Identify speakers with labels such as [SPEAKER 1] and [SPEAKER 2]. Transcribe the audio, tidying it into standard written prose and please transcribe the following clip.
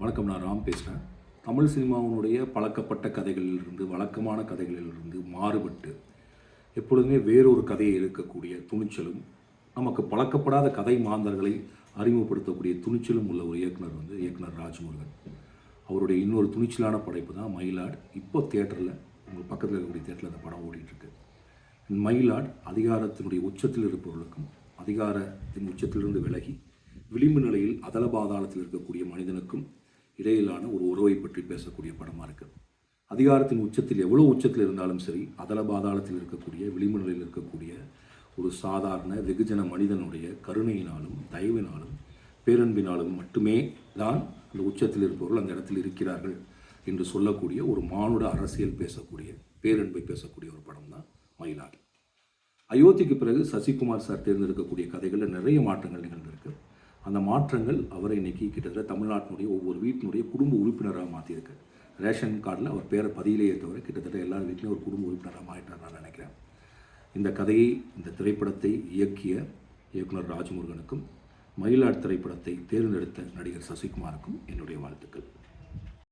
[SPEAKER 1] வணக்கம், நான் ராம் பேசுகிறேன். தமிழ் சினிமாவினுடைய பழக்கப்பட்ட கதைகளிலிருந்து, வழக்கமான கதைகளிலிருந்து மாறுபட்டு எப்பொழுதுமே வேறொரு கதையை இருக்கக்கூடிய துணிச்சலும், நமக்கு பழக்கப்படாத கதை மாந்தர்களை அறிமுகப்படுத்தக்கூடிய துணிச்சலும் உள்ள ஒரு இயக்குனர் ராஜ்முருகன். அவருடைய இன்னொரு துணிச்சலான படைப்பு தான் மயிலாட். இப்போ தியேட்டரில், உங்கள் பக்கத்தில் இருக்கக்கூடிய தியேட்டரில் அந்த படம் ஓடிட்டுருக்கு. மயிலாட் அதிகாரத்தினுடைய உச்சத்தில் இருப்பவர்களுக்கும் அதிகாரத்தின் உச்சத்திலிருந்து விலகி விளிம்பு நிலையில் அதல பாதாளத்தில் இருக்கக்கூடிய மனிதனுக்கும் இடையிலான ஒரு உறவை பற்றி பேசக்கூடிய படமாக இருக்குது. அதிகாரத்தின் உச்சத்தில் எவ்வளோ உச்சத்தில் இருந்தாலும் சரி, அதல பாதாளத்தில் இருக்கக்கூடிய விளிம்பு நிலையில் இருக்கக்கூடிய ஒரு சாதாரண வெகுஜன மனிதனுடைய கருணையினாலும் தயவினாலும் பேரன்பினாலும் மட்டுமே தான் அந்த உச்சத்தில் இருப்பவர்கள் அந்த இடத்தில் இருக்கிறார்கள் என்று சொல்லக்கூடிய ஒரு மானுட அரசியல் பேசக்கூடிய, பேரன்பை பேசக்கூடிய ஒரு படம் தான் மயிலாட். அயோத்திக்கு பிறகு சசிகுமார் சார் தேர்ந்தெடுக்கக்கூடிய கதைகளில் நிறைய மாற்றங்கள் நிகழ்ந்திருக்கு. அந்த மாற்றங்கள் அவரை இன்னைக்கு கிட்டத்தட்ட தமிழ்நாட்டினுடைய ஒவ்வொரு வீட்டினுடைய குடும்ப உறுப்பினராக மாற்றியிருக்கு. ரேஷன் கார்டில் அவர் பேரை பதியிலேயே தவிர கிட்டத்தட்ட எல்லா வீட்லையும் ஒரு குடும்ப உறுப்பினராக மாறிட்டார் நான் நினைக்கிறேன். இந்த கதையை, இந்த திரைப்படத்தை இயக்கிய இயக்குனர் ராஜ்முருகனுக்கும் மயிலாட் திரைப்படத்தை தேர்ந்தெடுத்த நடிகர் சசிகுமாருக்கும் என்னுடைய வாழ்த்துக்கள்.